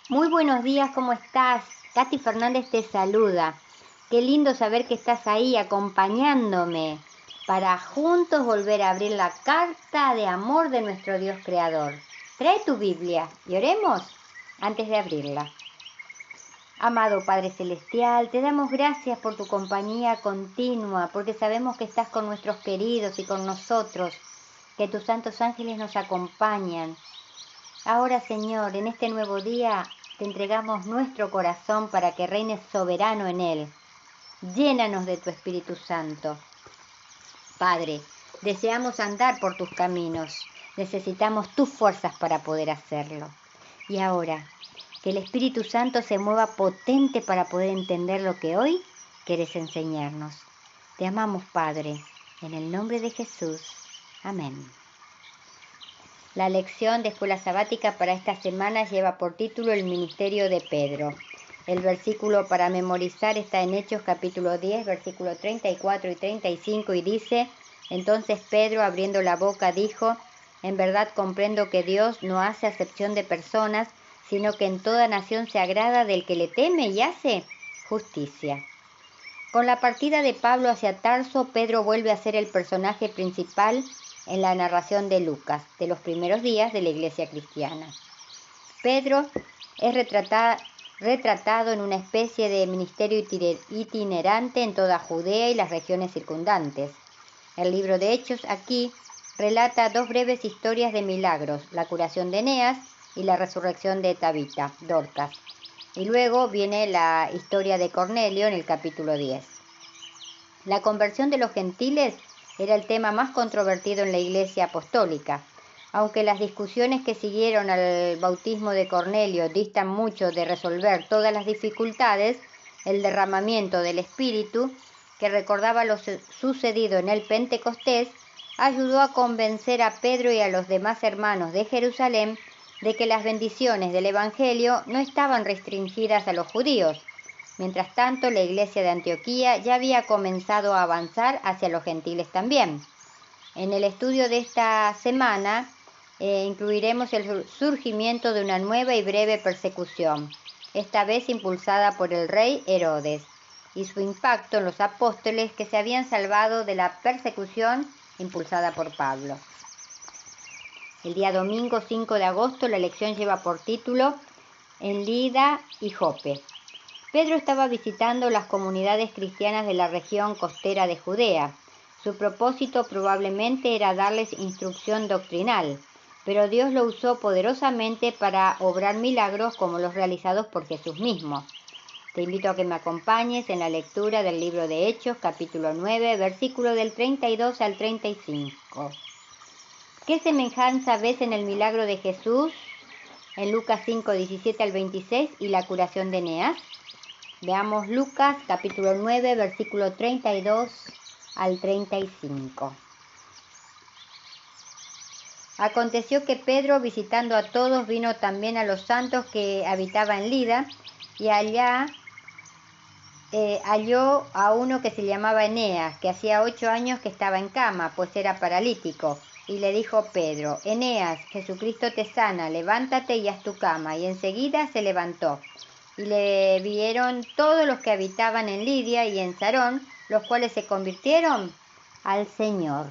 Muy buenos días, ¿cómo estás? Katy Fernández te saluda. Qué lindo saber que estás ahí acompañándome para juntos volver a abrir la carta de amor de nuestro Dios Creador. Trae tu Biblia y oremos antes de abrirla. Amado Padre Celestial, te damos gracias por tu compañía continua, porque sabemos que estás con nuestros queridos y con nosotros, que tus santos ángeles nos acompañan. Ahora, Señor, en este nuevo día te entregamos nuestro corazón para que reines soberano en él. Llénanos de tu Espíritu Santo. Padre, deseamos andar por tus caminos. Necesitamos tus fuerzas para poder hacerlo. Y ahora, que el Espíritu Santo se mueva potente para poder entender lo que hoy quieres enseñarnos. Te amamos, Padre, en el nombre de Jesús. Amén. La lección de escuela sabática para esta semana lleva por título El ministerio de Pedro. El versículo para memorizar está en Hechos capítulo 10, versículo 34 y 35 y dice: Entonces Pedro, abriendo la boca, dijo: En verdad comprendo que Dios no hace acepción de personas, sino que en toda nación se agrada del que le teme y hace justicia. Con la partida de Pablo hacia Tarso, Pedro vuelve a ser el personaje principal en la narración de Lucas, de los primeros días de la iglesia cristiana. Pedro es retratado en una especie de ministerio itinerante en toda Judea y las regiones circundantes. El libro de Hechos aquí relata dos breves historias de milagros, la curación de Eneas y la resurrección de Tabita, Dorcas. Y luego viene la historia de Cornelio en el capítulo 10. La conversión de los gentiles era el tema más controvertido en la Iglesia apostólica. Aunque las discusiones que siguieron al bautismo de Cornelio distan mucho de resolver todas las dificultades, el derramamiento del Espíritu, que recordaba lo sucedido en el Pentecostés, ayudó a convencer a Pedro y a los demás hermanos de Jerusalén de que las bendiciones del Evangelio no estaban restringidas a los judíos. Mientras tanto, la iglesia de Antioquía ya había comenzado a avanzar hacia los gentiles también. En el estudio de esta semana incluiremos el surgimiento de una nueva y breve persecución, esta vez impulsada por el rey Herodes, y su impacto en los apóstoles que se habían salvado de la persecución impulsada por Pablo. El día domingo 5 de agosto la lección lleva por título En Lida y Jope. Pedro estaba visitando las comunidades cristianas de la región costera de Judea. Su propósito probablemente era darles instrucción doctrinal, pero Dios lo usó poderosamente para obrar milagros como los realizados por Jesús mismo. Te invito a que me acompañes en la lectura del libro de Hechos, capítulo 9, versículo del 32 al 35. ¿Qué semejanza ves en el milagro de Jesús en Lucas 5, 17 al 26 y la curación de Eneas? Veamos Lucas capítulo 9, versículo 32 al 35. Aconteció que Pedro, visitando a todos, vino también a los santos que habitaban en Lida, y allá halló a uno que se llamaba Eneas, que hacía 8 años que estaba en cama, pues era paralítico. Y le dijo Pedro: Eneas, Jesucristo te sana, levántate y haz tu cama. Y enseguida se levantó. Y le vieron todos los que habitaban en Lidia y en Sarón, los cuales se convirtieron al Señor.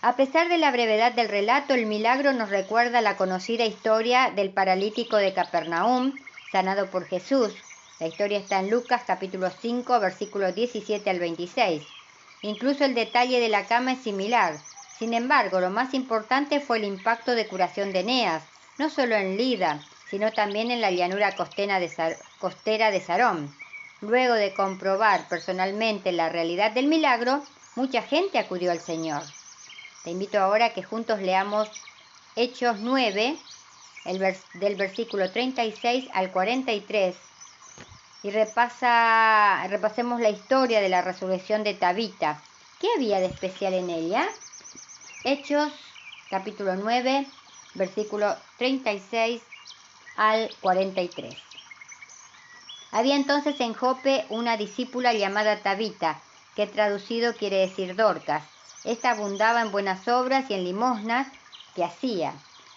A pesar de la brevedad del relato, el milagro nos recuerda la conocida historia del paralítico de Capernaum, sanado por Jesús. La historia está en Lucas capítulo 5, versículos 17 al 26. Incluso el detalle de la cama es similar. Sin embargo, lo más importante fue el impacto de curación de Eneas, no solo en Lida, sino también en la llanura costera de Sarón. Luego de comprobar personalmente la realidad del milagro, mucha gente acudió al Señor. Te invito ahora a que juntos leamos Hechos 9, del versículo 36 al 43, y repasemos la historia de la resurrección de Tabita. ¿Qué había de especial en ella? Hechos capítulo 9, versículo 36 al 43. Había entonces en Jope una discípula llamada Tabita, que traducido quiere decir Dorcas. Esta abundaba en buenas obras y en limosnas que hacía.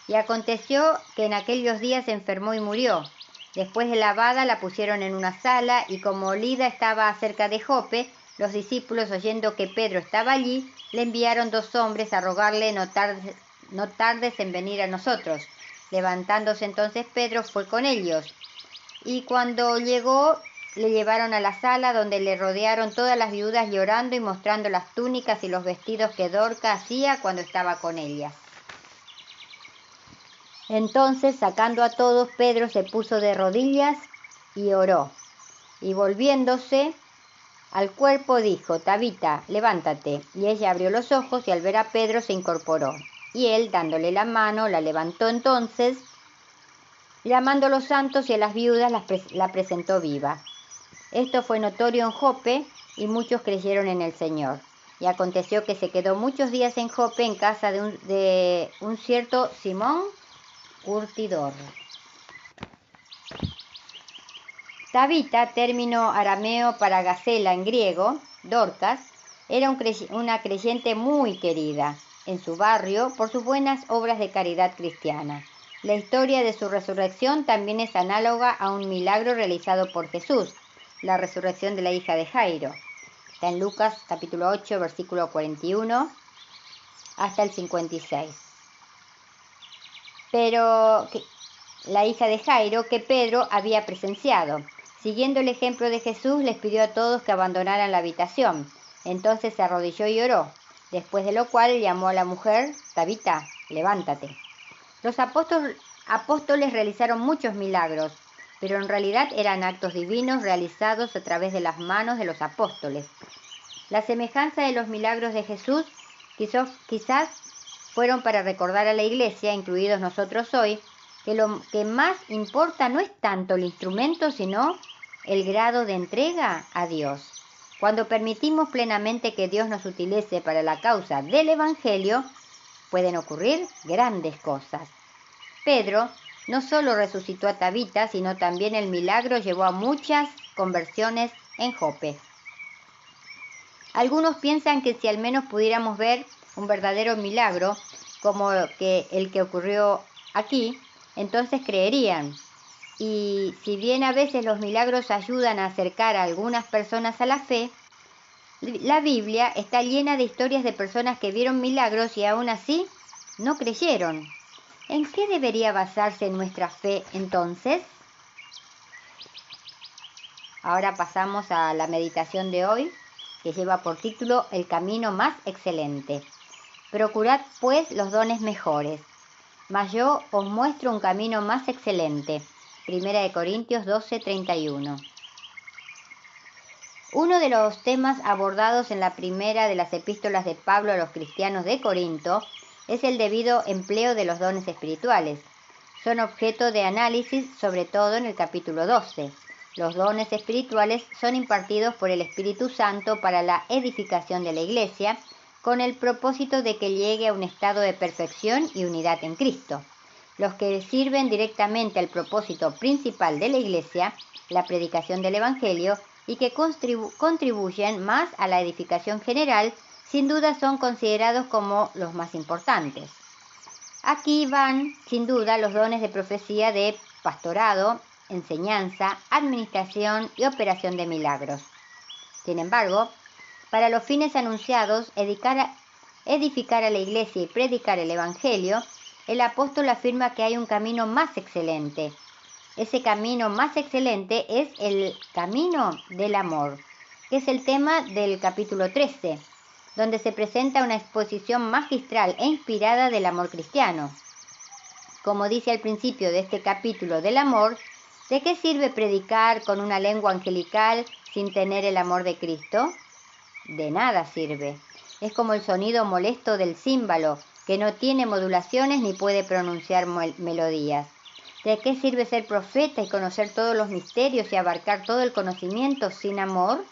Y aconteció que en aquellos días se enfermó y murió. Después de lavada la pusieron en una sala, y como Lida estaba cerca de Jope, los discípulos, oyendo que Pedro estaba allí, le enviaron 2 hombres a rogarle no tardes en venir a nosotros. Levantándose entonces Pedro fue con ellos, y cuando llegó le llevaron a la sala, donde le rodearon todas las viudas llorando y mostrando las túnicas y los vestidos que Dorca hacía cuando estaba con ellas. Entonces, sacando a todos, Pedro se puso de rodillas y oró, y volviéndose al cuerpo dijo: Tabita, levántate. Y ella abrió los ojos, y al ver a Pedro se incorporó. Y él, dándole la mano, la levantó. Entonces, llamando a los santos y a las viudas, la presentó viva. Esto fue notorio en Jope, y muchos creyeron en el Señor. Y aconteció que se quedó muchos días en Jope, en casa de un cierto Simón curtidor. Tabita, término arameo para Gacela en griego, Dorcas, era una creyente muy querida en su barrio por sus buenas obras de caridad cristiana. La historia de su resurrección también es análoga a un milagro realizado por Jesús, la resurrección de la hija de Jairo. Está en Lucas capítulo 8, versículo 41 hasta el 56. Pero la hija de Jairo, que Pedro había presenciado. Siguiendo el ejemplo de Jesús, les pidió a todos que abandonaran la habitación. Entonces se arrodilló y oró, después de lo cual llamó a la mujer: Tabita, levántate. Los apóstoles realizaron muchos milagros, pero en realidad eran actos divinos realizados a través de las manos de los apóstoles. La semejanza de los milagros de Jesús quizás fueron para recordar a la Iglesia, incluidos nosotros hoy, que lo que más importa no es tanto el instrumento, sino el grado de entrega a Dios. Cuando permitimos plenamente que Dios nos utilice para la causa del Evangelio, pueden ocurrir grandes cosas. Pedro no solo resucitó a Tabita, sino también el milagro llevó a muchas conversiones en Jope. Algunos piensan que si al menos pudiéramos ver un verdadero milagro, como el que ocurrió aquí, entonces creerían. Y si bien a veces los milagros ayudan a acercar a algunas personas a la fe, la Biblia está llena de historias de personas que vieron milagros y aún así no creyeron. ¿En qué debería basarse nuestra fe entonces? Ahora pasamos a la meditación de hoy, que lleva por título El camino más excelente. Procurad pues los dones mejores, mas yo os muestro un camino más excelente. 1 Corintios 12:31. Uno de los temas abordados en la primera de las epístolas de Pablo a los cristianos de Corinto es el debido empleo de los dones espirituales. Son objeto de análisis sobre todo en el capítulo 12. Los dones espirituales son impartidos por el Espíritu Santo para la edificación de la Iglesia, con el propósito de que llegue a un estado de perfección y unidad en Cristo. Los que sirven directamente al propósito principal de la Iglesia, la predicación del Evangelio, y que contribuyen más a la edificación general, sin duda son considerados como los más importantes. Aquí van, sin duda, los dones de profecía, de pastorado, enseñanza, administración y operación de milagros. Sin embargo, para los fines anunciados, edificar a la Iglesia y predicar el Evangelio, el apóstol afirma que hay un camino más excelente. Ese camino más excelente es el camino del amor, que es el tema del capítulo 13, donde se presenta una exposición magistral e inspirada del amor cristiano. Como dice al principio de este capítulo del amor, ¿de qué sirve predicar con una lengua angelical sin tener el amor de Cristo? De nada sirve. Es como el sonido molesto del címbalo, que no tiene modulaciones ni puede pronunciar melodías. ¿De qué sirve ser profeta y conocer todos los misterios y abarcar todo el conocimiento sin amor?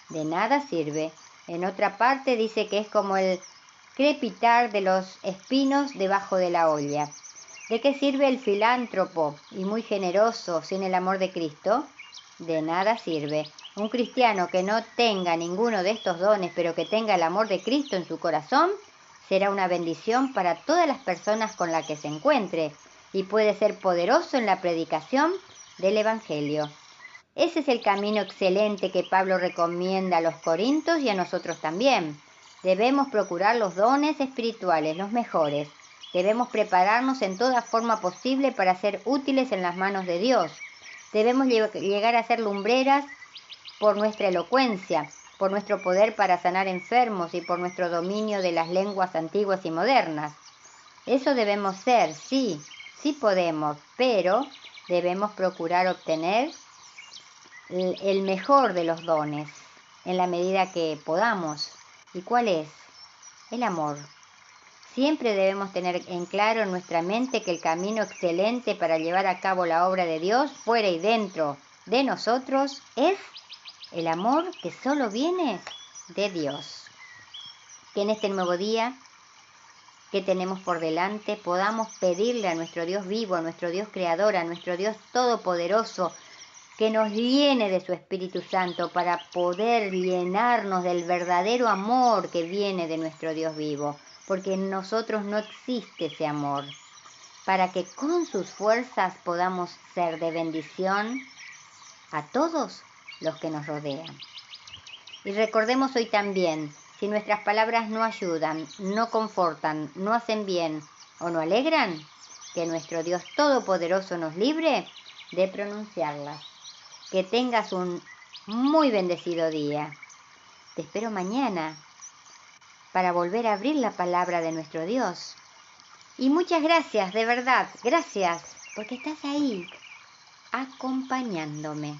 De nada sirve. En otra parte dice que es como el crepitar de los espinos debajo de la olla. ¿De qué sirve el filántropo y muy generoso sin el amor de Cristo? De nada sirve. Un cristiano que no tenga ninguno de estos dones, pero que tenga el amor de Cristo en su corazón, será una bendición para todas las personas con las que se encuentre y puede ser poderoso en la predicación del Evangelio. Ese es el camino excelente que Pablo recomienda a los corintios y a nosotros también. Debemos procurar los dones espirituales, los mejores. Debemos prepararnos en toda forma posible para ser útiles en las manos de Dios. Debemos llegar a ser lumbreras por nuestra elocuencia, por nuestro poder para sanar enfermos y por nuestro dominio de las lenguas antiguas y modernas. Eso debemos ser, sí podemos, pero debemos procurar obtener el mejor de los dones en la medida que podamos. ¿Y cuál es? El amor. Siempre debemos tener en claro en nuestra mente que el camino excelente para llevar a cabo la obra de Dios fuera y dentro de nosotros es el amor que solo viene de Dios. Que en este nuevo día que tenemos por delante podamos pedirle a nuestro Dios vivo, a nuestro Dios creador, a nuestro Dios todopoderoso, que nos llene de su Espíritu Santo para poder llenarnos del verdadero amor que viene de nuestro Dios vivo, porque en nosotros no existe ese amor, para que con sus fuerzas podamos ser de bendición a todos los que nos rodean. Y recordemos hoy también, si nuestras palabras no ayudan, no confortan, no hacen bien o no alegran, que nuestro Dios Todopoderoso nos libre de pronunciarlas. Que tengas un muy bendecido día. Te espero mañana para volver a abrir la palabra de nuestro Dios. Y muchas gracias, de verdad, gracias, porque estás ahí, acompañándome.